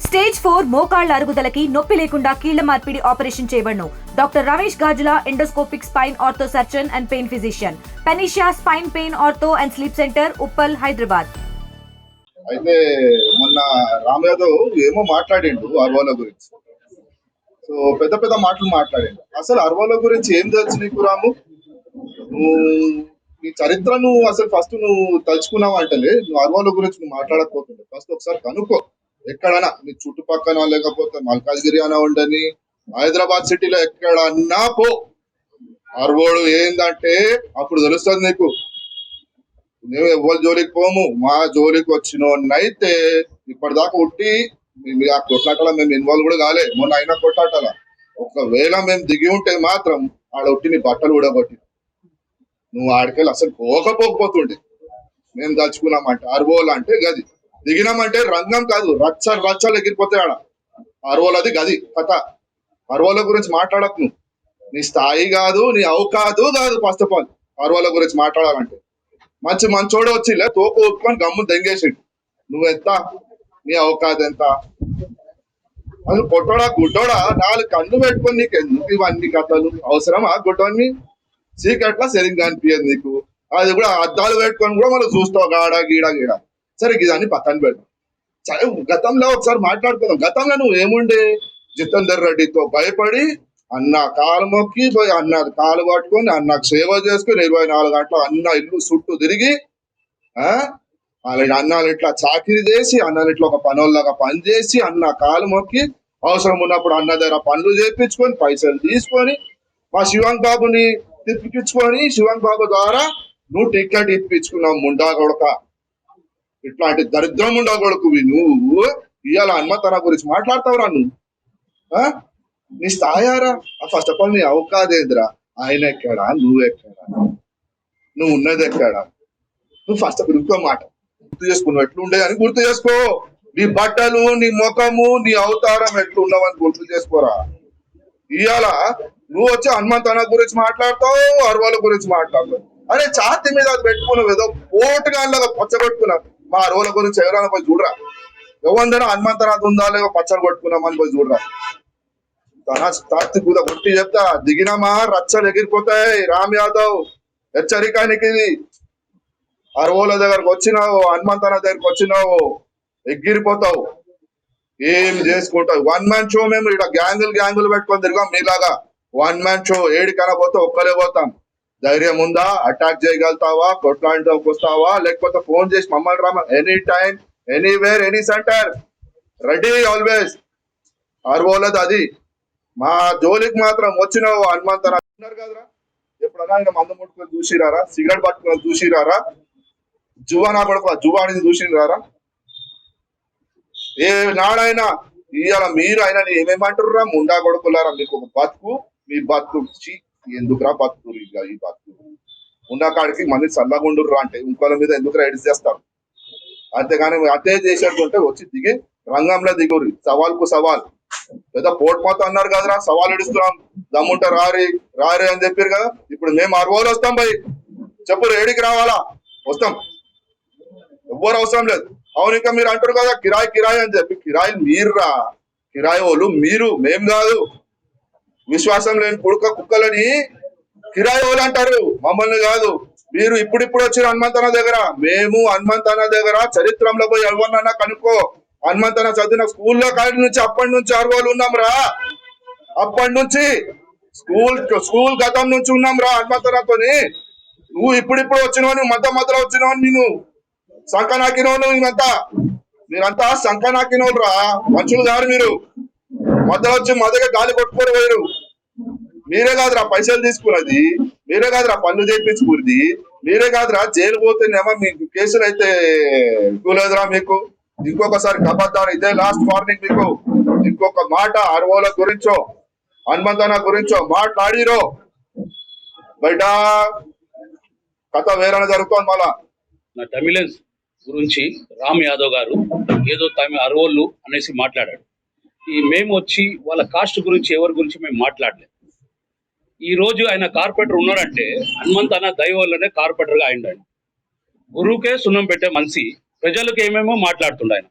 Stage 4 మోకాళ్ల అరుగుదలకి నొప్పి లేకుండా కీళ్ల మార్పిడి ఆపరేషన్ చేయబడును. Doctor Ramesh Gajula, endoscopic spine ortho surgeon and pain physician, Panacea spine pain ortho and sleep centre, Uppal, Hyderabad. అయితే మొన్న రామ్ యాదవ్ ఏమో మాట్లాడిండు అర్వాల గురించి. సో పెద్ద పెద్ద మాటలు మాట్లాడిండు. అసలు అర్వాల గురించి ఏం తెలుసు నీకు రాము? నువ్వు నీ చరిత్రను అసలు ఫస్ట్ నువ్వు తలుచుకున్నావు అంటలే, నువ్వు అర్వాల గురించి నువ్వు మాట్లాడకపోతుండే. ఫస్ట్ ఒకసారి కనుక్కో, ఎక్కడన్నా నీ చుట్టుపక్కన, లేకపోతే మల్కాజ్గిరి అన్నా ఉండని, హైదరాబాద్ సిటీలో ఎక్కడన్నా పో. అర్వోడు ఏందంటే అప్పుడు తెలుస్తుంది నీకు. మేము ఎవరి జోలికి పోము, మా జోలికి వచ్చినోన్నైతే ఇప్పటిదాకా ఉట్టి ఆ కొట్లాటలో మేము ఇన్వాల్వ్ కూడా కాలే. మొన్న అయినా కొట్లాటల ఒకవేళ మేము దిగి ఉంటే మాత్రం ఆడ ఉట్టి నీ బట్టలు కూడా కొట్టి నువ్వు ఆడికెళ్ళి అసలు పోకపోతుండే. మేము దలుచుకున్నామంటే అర్వోలు అంటే గది, దిగినామంటే రంగం కాదు, రచ్చలు ఎగిరిపోతాయి ఆడ. అర్వోలది గది కథ. అర్వోల గురించి మాట్లాడకు నువ్వు. నీ స్థాయి కాదు, నీ అవకాదు కాదు. ఫస్ట్ ఆఫ్ ఆల్ అర్వోల గురించి మాట్లాడాలంటే మంచోడు వచ్చిలే తోక ఊపుకొని గమ్ము దెంగేసిండు. నువ్వెంత, నీ అవకాశం ఎంత? అసలు కొట్టోడా గుడ్డోడా 4 కళ్ళు పెట్టుకొని నీకు ఎందుకు ఇవన్నీ కథలు? అవసరమా? గుడ్డోని సీక్రెట్లా సరిగ్గా అనిపించదు నీకు. అది కూడా అద్దాలు పెట్టుకొని కూడా మనం చూస్తావు గీడ. సరే ఇదాన్ని పక్కన పెడతాం. సరే గతంలో ఒకసారి మాట్లాడుకుందాం. గతంలో నువ్వు ఏముండే? జితేందర్ రెడ్డితో భయపడి అన్న కాలు మొక్కి పోయి అన్న కాలు పట్టుకొని అన్నకు సేవ చేసుకుని 24 గంటలు అన్న ఇల్లు చుట్టూ తిరిగి అన్నాలు ఇట్లా చాకిరి చేసి, అన్నాలు ఇట్లా ఒక పనుల్లాగా పని చేసి, అన్న కాలు మొక్కి అవసరం ఉన్నప్పుడు అన్న దగ్గర పనులు చేయించుకొని పైసలు తీసుకొని మా శివంగ్ బాబుని తిప్పించుకొని, శివంగ్ బాబు ద్వారా నువ్వు టికెట్ ఇప్పించుకున్నావు. ముండా కొడక, ఇట్లాంటి దరిద్రం ముండా కొడుకువి నువ్వు. ఇవాళ హనుమంతన గురించి మాట్లాడతావురా నువ్వు? నీ స్థాయారా? ఫస్ట్ ఆఫ్ ఆల్ నీ అవకాదేంద్రా? ఆయన ఎక్కడా, నువ్వెక్కడా, నువ్వు ఉన్నది ఎక్కడా? నువ్వు ఫస్ట్ ఆఫ్ ఆల్ ఇంకో మాట గుర్తు చేసుకున్నావు. ఎట్లుండే అని గుర్తు చేసుకో. నీ బట్టలు, నీ ముఖము, నీ అవతారం ఎట్లున్నావని గుర్తు చేసుకోరా. ఇవాళ నువ్వు వచ్చి హనుమంతన గురించి మాట్లాడతావు, అర్వాల గురించి మాట్లాడతావు. అరే ఛాతి మీద అది పెట్టుకున్నావు, ఏదో పోటుగాళ్ళగా పచ్చగొట్టుకున్నావు. మా అర్వాల గురించి ఎవరైనా పోయి చూడరా. ఎవరిదైనా హనుమంతనాథ్ ఉందా లేదో పచ్చలు కొట్టుకున్నామని పోయి చూడరా. తన కొట్టి చెప్తా, దిగినామా రచ్చలు ఎగిరిపోతాయి. రామ్ యాదవ్ హెచ్చరికానికి ఇది. అర్వోల దగ్గరకు వచ్చినావు, హనుమంతన దగ్గరకు వచ్చినావు, ఎగిరిపోతావు. ఏం చేసుకుంటావు? 1 మ్యాన్ షో. మేము ఇక్కడ గ్యాంగులు పెట్టుకొని తిరిగాం మీలాగా. 1 మ్యాన్ షో. ఏడికైనా పోతే ఒక్కరే పోతాం. ధైర్యం ఉందా? అటాక్ చేయగలుగుతావా? కొట్లాంటికి వస్తావా? లేకపోతే ఫోన్ చేసి మమ్మల్ని రామ, any time, anywhere, any centre, ready always. అర్వోలది అది. మా జోలికి మాత్రం వచ్చినావు హనుమంతన ఉన్నారు కదరా. ఎప్పుడన్నా ఆయన మందు ముట్టుకొని చూసిరారా? సిగరెట్ పట్టుకొని చూసిరారా? జువానా కొడుకు జువాడిని చూసిరారా? ఏ నాడైనా ఇవాళ మీరు ఆయన ఏమేమంటారురా? ముండా కొడుకులారా, మీకు ఒక బతుకు, మీ బతుకు ఎందుకురా బతుకు? ఇక ఈ బతుకు ఉన్న కాడికి మంది చల్లగుండుర్రా అంటే ఇంకోల మీద ఎందుకురా ఎడిట్ చేస్తారు? అంతేగాని అదే చేసేటుంటే వచ్చి దిగి రంగంలో దిగురు. సవాల్కు సవాల్. లేదా పోట్పోతా అన్నారు కదరా, సవాల్ ఇడుస్తున్నాం, దమ్ముంటే రారి అని చెప్పారు కదా. ఇప్పుడు మేము అర్వోలు వస్తాం భయ్, చెప్పు ఏడికి రావాలా? వస్తాం, ఎవ్వరు అవసరం లేదు. అవును, ఇంకా మీరు అంటారు కదా కిరాయి అని చెప్పి. కిరాయిలు మీరురా, కిరాయి వాళ్ళు మీరు, మేం కాదు. విశ్వాసం లేని పుడక కుక్కలని కిరాయి వాళ్ళు అంటారు, మమ్మల్ని కాదు. మీరు ఇప్పుడిప్పుడు వచ్చిన హనుమంతన దగ్గర, మేము హనుమంతన దగ్గర చరిత్రలో పోయి ఎవరినన్నా కనుక్కో. హనుమంతన చదివిన స్కూల్లో కాడి నుంచి అప్పటి నుంచి అర్వోలు ఉన్నాం రా. అప్పటి నుంచి స్కూల్ గతం నుంచి ఉన్నాం రా హనుమంతనతోని. నువ్వు ఇప్పుడిప్పుడు వచ్చినవని, మధ్యలో వచ్చినవని నేను సంకనాకినోళ్ళు. మీరంతా సంకనాకినోళ్ళు రా, మనుషులు కాదు మీరు. మధ్యలో వచ్చి మధ్యగా గాలి కొట్టుకొని పోయారు. మీరే కాదురా పైసలు తీసుకున్నది, మీరే కాదురా పనులు చేయించుకున్నది, మీరే కాదురా జైలు పోతేనేమో మీకు కేసులు అయితే లేదురా మీకు. ఇంకొకసారి కబద్దారు, ఇదే లాస్ట్ వార్నింగ్ మీకు. ఇంకొక మాట అర్వోల గురించో హనుమంతన గురించో మాట్లాడిరో బయట కథ వేరే జరుగుతుంది. మళ్ళా నా తమిళన్స్ గురించి రామ్ యాదవ్ గారు ఏదో అర్వోళ్ళు అనేసి మాట్లాడాడు. మేము వచ్చి వాళ్ళ కాస్ట్ గురించి ఎవరి గురించి మేము మాట్లాడలేదు. ఈ రోజు ఆయన కార్పొరేటర్ ఉన్నారంటే హనుమంతన దయ వల్లనే కార్పొరేటర్గా అయిండు. గురువుకే సున్నం పెట్టే మనిషి ప్రజలకు ఏమేమో మాట్లాడుతుండ ఆయన.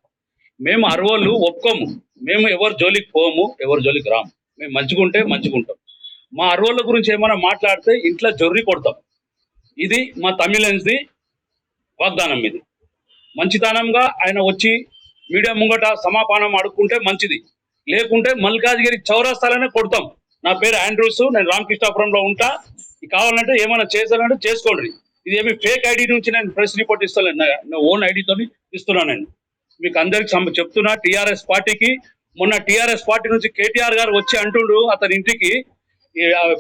మేము అర్వోళ్ళు ఒప్పుకోము. మేము ఎవరు జోలికి పోము, ఎవరు జోలికి రాము. మేము మంచిగుంటే మంచిగుంటాం. మా అరువుల గురించి ఏమైనా మాట్లాడితే ఇంట్లో జొర్రి కొడతాం. ఇది మా తమిళన్స్ది వాగ్దానం. ఇది మంచితనంగా ఆయన వచ్చి మీడియా ముంగట సమాపానం అడుక్కుంటే మంచిది, లేకుంటే మల్కాజ్గిరి చౌరస్తాలనే కొడతాం. నా పేరు ఆండ్రూస్, నేను రామకృష్ణాపురంలో ఉంటా. కావాలంటే ఏమైనా చేస్తానంటే చేసుకోండి. ఇది ఏమి ఫేక్ ఐడి నుంచి నేను ప్రెస్ రిపోర్ట్ ఇస్తాను, నా ఓన్ ఐడితో ఇస్తున్నాను. నేను మీకు అందరికి చెప్తున్నా, టీఆర్ఎస్ పార్టీకి మొన్న టీఆర్ఎస్ పార్టీ నుంచి కేటీఆర్ గారు వచ్చి అంటుండ్రు అతని ఇంటికి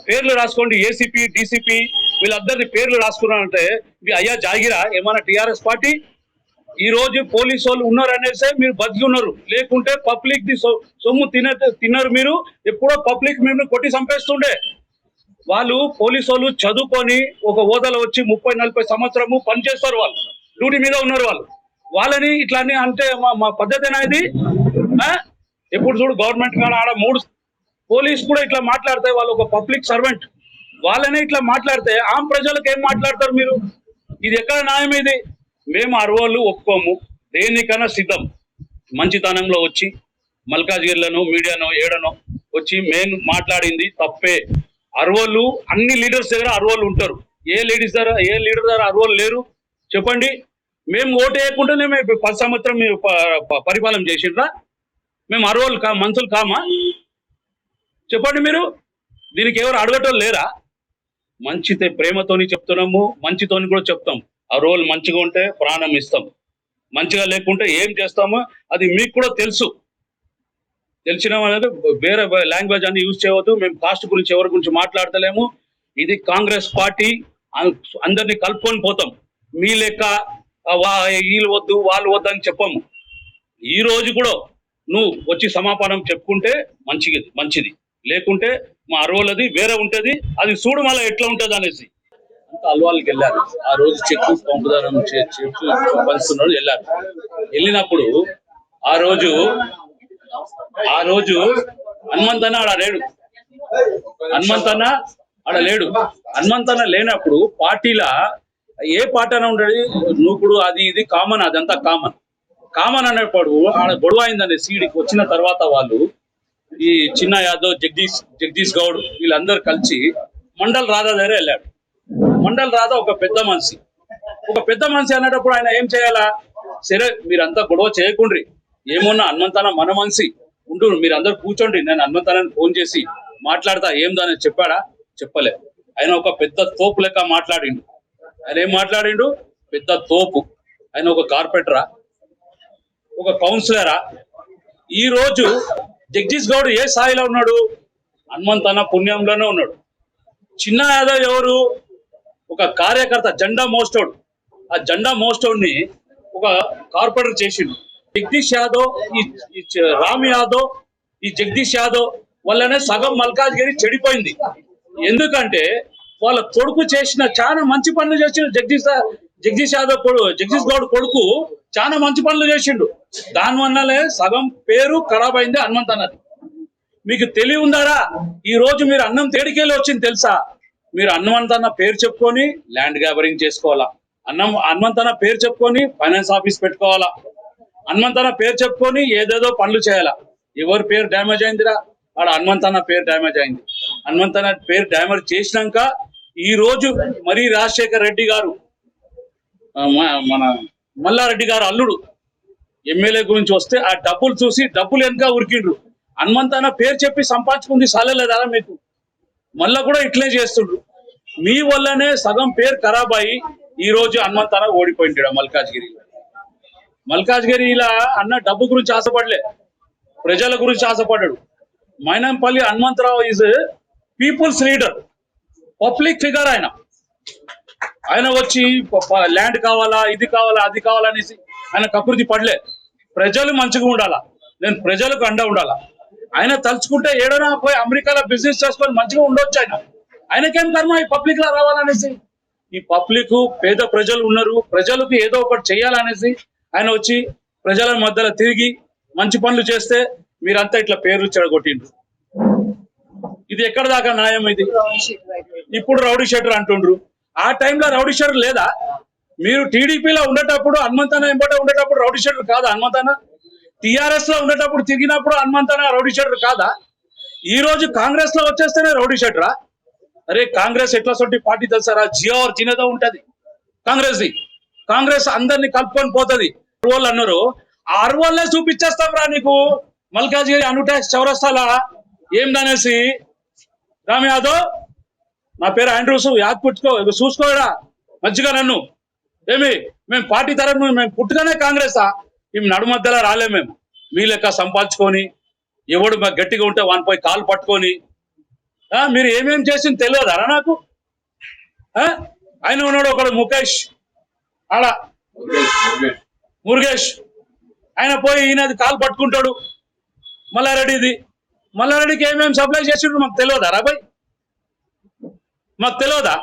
పేర్లు రాసుకోండి, ఏసీపీ డీసీపీ వీళ్ళందరి పేర్లు రాసుకున్నారంటే మీ అయ్యా జాగిరా ఏమైనా టీఆర్ఎస్ పార్టీ? ఈ రోజు పోలీసు వాళ్ళు ఉన్నారు అనేసే మీరు బతికి ఉన్నారు, లేకుంటే పబ్లిక్ ది సొమ్ము తిన్నారు. మీరు ఎప్పుడో పబ్లిక్ మేము కొట్టి చంపేస్తుండే. వాళ్ళు పోలీసు వాళ్ళు చదువుకొని ఒక హోదాలో వచ్చి 30-40 సంవత్సరము పనిచేస్తారు, వాళ్ళు డ్యూటీ మీద ఉన్నారు. వాళ్ళని ఇట్లా అంటే మా పద్ధతి ఇది. ఎప్పుడు చూడు గవర్నమెంట్ కానీ ఆడ 3 పోలీస్ కూడా ఇట్లా మాట్లాడితే వాళ్ళు ఒక పబ్లిక్ సర్వెంట్, వాళ్ళనే ఇట్లా మాట్లాడితే ఆమ్ ప్రజలకు ఏం మాట్లాడతారు మీరు? ఇది ఎక్కడ న్యాయం? ఇది మేము అరువులు ఒప్పుకోము, దేనికైనా సిద్ధం. మంచితనంలో వచ్చి మల్కాజ్గిరిలను మీడియానో ఏడనో వచ్చి మేము మాట్లాడింది తప్పే. అరువులు అన్ని లీడర్స్ దగ్గర అరువులు ఉంటారు. ఏ లీడర్ దగ్గర అరువులు లేరు చెప్పండి? మేము ఓటు వేయకుండానే మేము 10 సంవత్సరం మీరు పరిపాలన చేసిండ్రా? మేము అరువులు మనుషులు కామా? చెప్పండి మీరు. దీనికి ఎవరు అడగటం లేరా? మంచితే ప్రేమతోని చెప్తున్నాము, మంచితోని కూడా చెప్తాం. ఆ రోజు మంచిగా ఉంటే ప్రాణం ఇస్తాం, మంచిగా లేకుంటే ఏం చేస్తామో అది మీకు కూడా తెలుసు. తెలిసిన అనేది వేరే లాంగ్వేజ్ అని యూజ్ చేయవద్దు. మేము కాస్ట్ గురించి ఎవరి గురించి మాట్లాడతలేము. ఇది కాంగ్రెస్ పార్టీ, అందరినీ కలుపుకొని పోతాం. మీ లెక్క వీళ్ళు వద్దు వాళ్ళు వద్దు అని చెప్పము. ఈ రోజు కూడా నువ్వు వచ్చి సమాపానం చెప్పుకుంటే మంచిది, లేకుంటే మా అరువులది వేరే ఉంటది, అది చూడు మళ్ళీ ఎట్లా ఉంటది అనేసి. అంత అల్వాళ్ళకి వెళ్ళారు. ఆ రోజు చెక్కు పంపుదానం చెక్కు పంచుతున్నాడు వెళ్ళారు. వెళ్ళినప్పుడు ఆ రోజు హనుమంతన్న ఆడ లేడు. హనుమంతన్న లేనప్పుడు పార్టీలా ఏ పార్టీ అని ఉండేది నూకుడు అది ఇది కామన్, అదంతా కామన్ అనేప్పుడు ఆడ గొడవ అయిందనే సీడీకి వచ్చిన తర్వాత వాళ్ళు ఈ చిన్న యాదవ్ జగదీష్ గౌడ్ వీళ్ళందరూ కలిసి మండల్ రాధా దగ్గర వెళ్ళాడు. మండల్ రాధా ఒక పెద్ద మనిషి అనేటప్పుడు ఆయన ఏం చేయాలా? సరే మీరంతా గొడవ చేయకుండ్రి, ఏమన్నా హనుమంతన్న మన మనిషి ఉండు, మీరందరూ కూర్చోండి, నేను హనుమంతన్నని ఫోన్ చేసి మాట్లాడతా ఏం దాని చెప్పాడా? చెప్పలే. ఆయన ఒక పెద్ద తోపు లెక్క మాట్లాడిండు. ఆయన ఏం మాట్లాడిండు? పెద్ద తోపు. ఆయన ఒక కార్పొరేటరా, ఒక కౌన్సిలరా? ఈ రోజు జగదీష్ గౌడ్ ఏ స్థాయిలో ఉన్నాడు? హనుమంతన్న పుణ్యంలోనే ఉన్నాడు. చిన్న యాదవ్ ఎవరు? ఒక కార్యకర్త, జెండా మోస్టోడ్. ఆ జెండా మోస్టోడ్ని ఒక కార్పొరేటర్ చేసిండు. జగదీష్ యాదవ్, ఈ రామ్ యాదవ్, ఈ జగదీష్ యాదవ్ వల్లనే సగం మల్కాజ్గిరి చెడిపోయింది. ఎందుకంటే వాళ్ళ కొడుకు చేసిన చాలా మంచి పనులు చేసిన జగదీష్ గౌడ్ కొడుకు చాలా మంచి పనులు చేసిండు. దానివల్లనే సగం పేరు ఖరాబ్ అయింది హనుమంతన్నది. మీకు తెలివి ఉందారా? ఈ రోజు మీరు అన్నం తేడికెళ్ళి వచ్చింది తెలుసా? మీరు హనుమంతన్న పేరు చెప్పుకొని ల్యాండ్ గ్యాబరింగ్ చేసుకోవాలా, హనుమంతన్న పేరు చెప్పుకొని ఫైనాన్స్ ఆఫీస్ పెట్టుకోవాలా, హనుమంతన్న పేరు చెప్పుకొని ఏదేదో పనులు చేయాలా. ఎవరి పేరు డ్యామేజ్ అయిందిరా? ఆడ హనుమంతన్న పేరు డ్యామేజ్ అయింది. హనుమంతన్న పేరు డ్యామేజ్ చేసినాక ఈ రోజు మరి రాజశేఖర్ రెడ్డి గారు, మన మల్లారెడ్డి గారు అల్లుడు ఎమ్మెల్యే గురించి వస్తే ఆ డబ్బులు చూసి డబ్బులు వెనక ఉరికిండ్రు. హనుమంతన్న పేరు చెప్పి సంపాదించుకుంది సాలేదా మీకు? మళ్ళా కూడా ఇట్లే చేస్తుండ్రు. మీ వల్లనే సగం పేరు ఖరాబ్ అయ్యి ఈ రోజు హనుమంతన్న ఓడిపోయింటాడు మల్కాజ్గిరిలా. అన్న డబ్బు గురించి ఆశపడలే, ప్రజల గురించి ఆశపడ్డాడు. Mynampally Hanumantharao is people's leader, public figure. ఆయన వచ్చి ల్యాండ్ కావాలా, ఇది కావాలా, అది కావాలనేసి ఆయన కకృతి పడలే. ప్రజలు మంచిగా ఉండాలా, నేను ప్రజలకు అండ ఉండాలా. ఆయన తలుచుకుంటే ఏడైనా పోయి అమెరికాలో బిజినెస్ చేసుకొని మంచిగా ఉండొచ్చు. ఆయనకేం కర్మ ఈ పబ్లిక్ లా రావాలనేసి. ఈ పబ్లిక్ పేద ప్రజలు ఉన్నారు, ప్రజలకు ఏదో ఒకటి చేయాలనేసి ఆయన వచ్చి ప్రజల మధ్యలో తిరిగి మంచి పనులు చేస్తే మీరంతా ఇట్లా పేర్లు చెడగొట్టిండ్రు. ఇది ఎక్కడ దాకా న్యాయం? ఇది ఇప్పుడు రౌడీ షెటర్ అంటుండ్రు. ఆ టైంలో రౌడీ షెటర్ లేదా? మీరు టీడీపీలో ఉండేటప్పుడు హనుమంతన్న ఎంబట ఉండేటప్పుడు రౌడీ షెటర్ కాదా హనుమంతన్న? టిఆర్ఎస్ లో ఉండేటప్పుడు తిరిగినప్పుడు హనుమంతన రౌడీ షెటర్ కాదా? ఈ రోజు కాంగ్రెస్ లో వచ్చేస్తేనే రౌడీ షెటరా? అరే కాంగ్రెస్ ఎట్లా సొంటి పార్టీ తెలుసారా? జియో और जिनेదో ఉంటది కాంగ్రెస్ ది. కాంగ్రెస్ అందరినీ కలుపుకొని పోతది. అర్వోళ్ళు అన్నారు, ఆ అర్వోళ్ళనే చూపించేస్తాం రా నీకు మల్కాజ్గిరి అనుటాక్స్ చౌరస్తాల ఏందనేసి. రామ్ యాదవ్, నా పేరు ఆండ్రూస్, యాద్ పుచ్చుకో, చూసుకోడా మంచిగా నన్ను. ఏమి మేము పార్టీ తరఫున మేము పుట్టుగానే కాంగ్రెసా? మేము నడుమధ్యలో రాలే. మేము మీ లెక్క సంపాదించుకొని ఎవడు మాకు గట్టిగా ఉంటే వాని పోయి కాలు పట్టుకొని మీరు ఏమేం చేసింది తెలియదారా నాకు? ఆయన ఉన్నాడు ఒకడు ముఖేష్ ఆడ మురుగేష్, ఆయన పోయి ఈయనది కాలు పట్టుకుంటాడు. మల్లారెడ్డికి ఏమేమి సప్లై చేసిండు మాకు తెలియదారా భయ్? మాకు తెలియదా?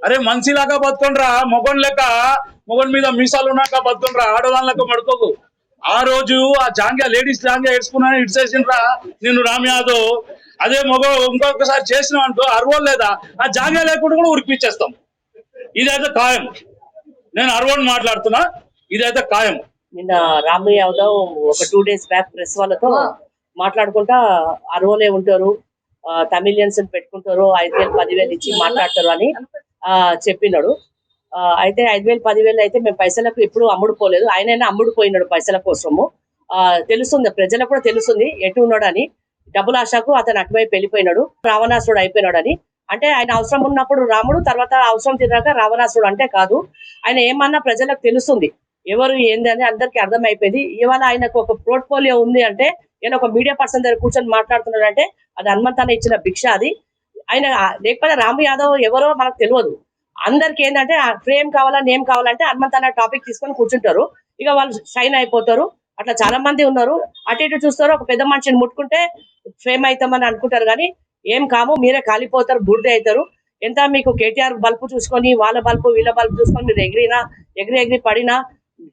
అరే మనిషిలాగా బతుకుండ్రా, మొగన్ లెక్క, మొగన్ మీద మీసాలు ఉన్నాక బతుకుండ్రా, ఆడదాని లెక్క పడుకోకు. ఆ రోజు ఆ జాంగ్యా లేడీస్ జాంగ్యా వేసుకున్నా ఇడ్చేసిండ్రా నిన్ను రామ్ యాదవ్. అదే మొగ ఇంకొకసారి చేసినావు అనుకో అరవోలు లేదా ఆ జాంగ్యా లేకుండా కూడా ఉరికిచ్చేస్తాం. ఇదైతే ఖాయం. నేను అరవోని మాట్లాడుతున్నా, ఇదైతే ఖాయం. నిన్న రామ్ యాదవ్ ఒక 2 days బ్యాక్ ప్రెస్ వాళ్ళతో మాట్లాడుకుంటా అరవోలే ఉంటారు, తమిళియన్స్ పెట్టుకుంటారు, 5,000 10,000 ఇచ్చి మాట్లాడతారు అని చెప్పినాడు. అయితే 5,000 10,000 అయితే మేము పైసలకు ఎప్పుడు అమ్ముడుపోలేదు. ఆయనైనా అమ్ముడుపోయినాడు పైసల కోసము. తెలుస్తుంది, ప్రజలకు కూడా తెలుస్తుంది ఎటు ఉన్నాడు అని. డబ్బుల ఆశకు అతను అటువైపు వెళ్ళిపోయినాడు, రావణాసుడు అయిపోయినాడు అని. అంటే ఆయన అవసరం ఉన్నప్పుడు రాముడు, తర్వాత అవసరం తిన్నాక రావణాసుడు అంటే కాదు. ఆయన ఏమన్నా ప్రజలకు తెలుస్తుంది ఎవరు ఏంది అని అందరికి అర్థమైపోయింది. ఇవాళ ఆయనకు ఒక పోర్ట్ఫోలియో ఉంది అంటే, నేను ఒక మీడియా పర్సన్ దగ్గర కూర్చొని మాట్లాడుతున్నాడు అంటే అది హనుమంతన్న ఇచ్చిన భిక్ష అది. ఆయన లేకపోతే రామ్ యాదవ్ ఎవరో మనకు తెలియదు. అందరికి ఏంటంటే ఫ్రేమ్ కావాలా, నేమ్ కావాలంటే హనుమంతన్న టాపిక్ తీసుకొని కూర్చుంటారు. ఇక వాళ్ళు షైన్ అయిపోతారు. అట్లా చాలా మంది ఉన్నారు. అటు ఇటు చూస్తారు, ఒక పెద్ద మనిషిని ముట్టుకుంటే ఫేమ్ అవుతామని అనుకుంటారు, కానీ ఏం కాము, మీరే కాలిపోతారు, బుర్దే అవుతారు. ఎంత మీకు కేటీఆర్ బల్బు చూసుకొని వాళ్ళ బల్బు వీళ్ళ బల్బు చూసుకొని మీరు ఎగిరి పడినా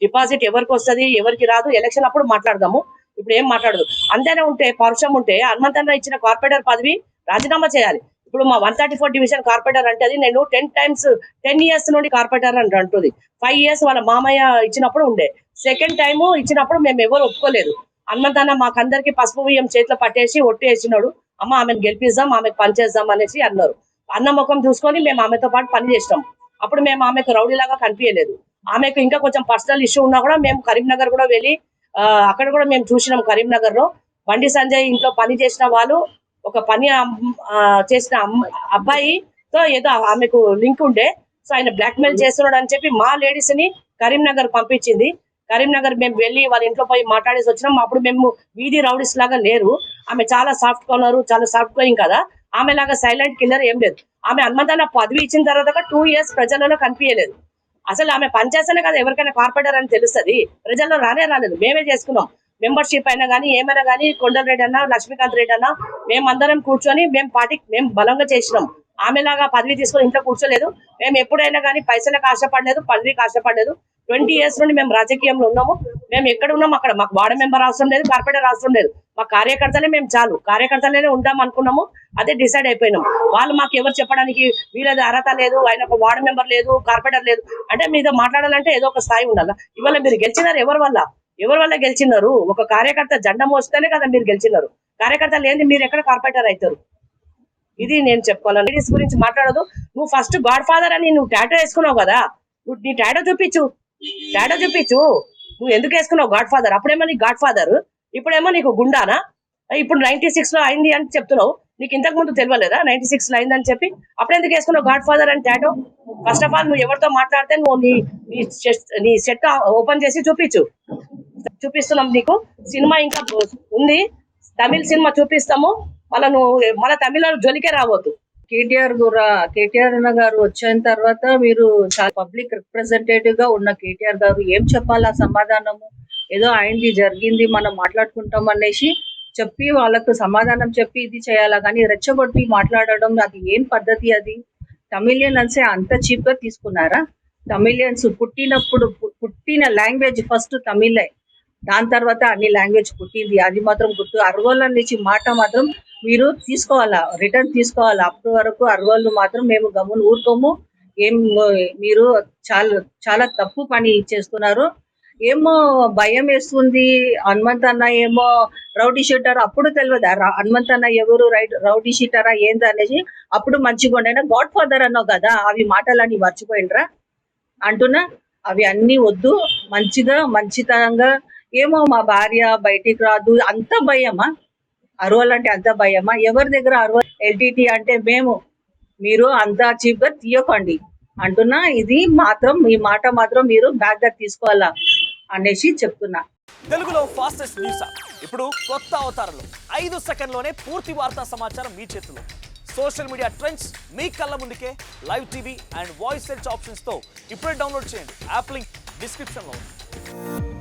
డిపాజిట్ ఎవరికి వస్తుంది ఎవరికి రాదు, ఎలక్షన్ అప్పుడు మాట్లాడదాము. ఇప్పుడు ఏం మాట్లాడదు. అంతేనే ఉంటే పరుషం ఉంటే హనుమంతన్న ఇచ్చిన కార్పొరేటర్ పదవి రాజీనామా చేయాలి. ఇప్పుడు మా 134 డివిజన్ కార్పొరేటర్ అంటే అది నేను 10 years నుండి కార్పొరేటర్ అంటుంది. 5 years వాళ్ళ మామయ్య ఇచ్చినప్పుడు ఉండే, సెకండ్ టైం ఇచ్చినప్పుడు మేము ఎవరు ఒప్పుకోలేదు. హనుమంతన్న మాకందరికి పసుపు బియ్యం చేతిలో పట్టేసి ఒట్టేసినాడు. అమ్మ ఆమెను గెలిపిద్దాం, ఆమెకు పని చేద్దాం అనేసి అన్నారు. అన్న ముఖం చూసుకొని మేము ఆమెతో పాటు పని చేసినాం. అప్పుడు మేము ఆమెకు రౌడీలాగా కనిపించలేదు. ఆమెకు ఇంకా కొంచెం పర్సనల్ ఇష్యూ ఉన్నా కూడా మేము కరీంనగర్ కూడా వెళ్ళి అక్కడ కూడా మేము చూసినాం. కరీంనగర్ లో బండి సంజయ్ ఇంట్లో పని చేసిన వాళ్ళు, ఒక పని చేసిన అబ్బాయితో ఏదో ఆమెకు లింక్ ఉండే, సో ఆయన బ్లాక్ మెయిల్ చేస్తున్నాడు అని చెప్పి మా లేడీస్ ని కరీంనగర్ పంపించింది. కరీంనగర్ మేము వెళ్ళి వాళ్ళ ఇంట్లో పోయి మాట్లాడేసి వచ్చినాం. అప్పుడు మేము వీధి రౌడీస్ లాగా లేరు. ఆమె చాలా సాఫ్ట్ కార్నర్, చాలా సాఫ్ట్ గోయింగ్ కదా. ఆమె లాగా సైలెంట్ కిల్లర్ ఏం లేదు. ఆమె హనుమంతన్న పదవి ఇచ్చిన తర్వాత 2 years ప్రజలలో కనిపించలేదు. అసలు ఆమె పనిచేస్తేనే కదా ఎవరికైనా కార్పొరేటర్ అని తెలుస్తుంది. ప్రజల్లో రాలేదు. మేమే చేసుకున్నాం. మెంబర్షిప్ అయినా కానీ ఏమైనా కానీ కొండలరెడ్డి అన్న, లక్ష్మీకాంత్ రెడ్డి అన్న, మేమందరం కూర్చొని మేము పార్టీకి మేము బలంగా చేసినాం. ఆమెలాగా పదవి తీసుకొని ఇంట్లో కూర్చోలేదు. మేము ఎప్పుడైనా కానీ పైసలకు ఆశపడలేదు, పదవికి ఆశపడలేదు. 20 years నుండి మేము రాజకీయంలో ఉన్నాము. మేము ఎక్కడ ఉన్నాం అక్కడ మాకు వార్డు మెంబర్ అవసరం లేదు, కార్పొరేటర్ అవసరం లేదు. మా కార్యకర్తలే మేము చాలు, కార్యకర్తలనే ఉంటాం అనుకున్నాము. అదే డిసైడ్ అయిపోయినాం. వాళ్ళు మాకు ఎవరు చెప్పడానికి వీళ్ళది అర్హత లేదు, ఆయన ఒక వార్డు మెంబర్ లేదు, కార్పొరేటర్ లేదు అంటే మీతో మాట్లాడాలంటే ఏదో ఒక స్థాయి ఉండాలి. ఇవాళ మీరు గెలిచినారు ఎవరి వల్ల గెలిచినారు? ఒక కార్యకర్త జెండా మోస్తేనే కదా మీరు గెలిచినారు. కార్యకర్త లేని మీరు ఎక్కడ కార్పొరేటర్ అవుతారు? ఇది నేను చెప్పుకోవాలి. లేడీస్ గురించి మాట్లాడదు. నువ్వు ఫస్ట్ గాడ్ ఫాదర్ అని నువ్వు టాటో వేసుకున్నావు కదా, నువ్వు నీ టాటో చూపించు. నువ్వు ఎందుకు వేసుకున్నావు గాడ్ ఫాదర్? అప్పుడేమో నీకు గాడ్ ఫాదర్, ఇప్పుడేమో నీకు గుండానా? ఇప్పుడు 96 లో అయింది అని చెప్తున్నావు. నీకు ఇంతకు ముందు తెలియలేదా 96 లో అయిందని చెప్పి? అప్పుడెందుకు వేసుకున్నావు గాడ్ ఫాదర్ అని టాటో? ఫస్ట్ ఆఫ్ ఆల్ నువ్వు ఎవరితో మాట్లాడితే నువ్వు నీ సెట్ ఓపెన్ చేసి చూపిస్తున్నాం. నీకు సినిమా ఇంకా ఉంది, తమిళ సినిమా చూపిస్తాము. మన తమిళ జోలికే రావద్దు. కేటీఆర్ అన్న గారు వచ్చిన తర్వాత మీరు చాలా పబ్లిక్ రిప్రజెంటేటివ్ గా ఉన్న కేటీఆర్ గారు ఏం చెప్పాలా సమాధానము? ఏదో ఆయనది జరిగింది మనం మాట్లాడుకుంటాం అనేసి చెప్పి వాళ్ళకు సమాధానం చెప్పి ఇది చేయాలా, కానీ రెచ్చగొట్టి మాట్లాడడం అది ఏం పద్ధతి? అది తమిళియన్స్ అంత చీప్ గా తీసుకున్నారా? తమిళియన్స్ పుట్టిన లాంగ్వేజ్ ఫస్ట్ తమిళే, దాని తర్వాత అన్ని లాంగ్వేజ్ పుట్టింది. అది మాత్రం గుర్తు. అరవోళ్ళ నుంచి మాట మాత్రం మీరు తీసుకోవాలా, రిటర్న్ తీసుకోవాలా. అప్పటి వరకు అరవోళ్ళు మాత్రం మేము గమ్మున ఊరుకోము. మీరు చాలా తప్పు పని చేస్తున్నారు. ఏమో భయం వేస్తుంది. హనుమంత్ అన్న ఏమో రౌడీ షీటర్, అప్పుడు తెలియదు హనుమంత్ అన్న ఎవరు, రౌడీ షీటరా ఏంది అనేసి. అప్పుడు మంచిగా ఉండేనా గాడ్ ఫాదర్ అన్నావు కదా, అవి మాటలని మర్చిపోయినరా అంటున్నా. అవి అన్ని వద్దు, మంచిగా మంచితనంగా. ఏమో మా భార్య బయటికి రాదు, అంత భయమా? అరవల్ అంటే అంత భయమా? ఎవరి దగ్గర అరవల్ ఎల్టీటీ అంటే మేము, మీరు అంత చీప్ గా తీయకండి అంటున్నా. ఇది మాత్రం మీ మాట మాత్రం మీరు బ్యాక్ గా తీసుకోవాలా అనేసి చెప్తున్నా. తెలుగులో ఫాస్టెస్ట్ న్యూస్ ఇప్పుడు కొత్త అవతారంలో 5 సెకండ్లోనే పూర్తి వార్తా సమాచారం మీ చేతిలో. సోషల్ మీడియా ట్రెండ్స్ మీ కళ్ళ ముందుకే live TV and voice search options తో ఇప్పుడే డౌన్లోడ్ చేయండి. యాప్ లింక్ డిస్క్రిప్షన్ లో ఉంది.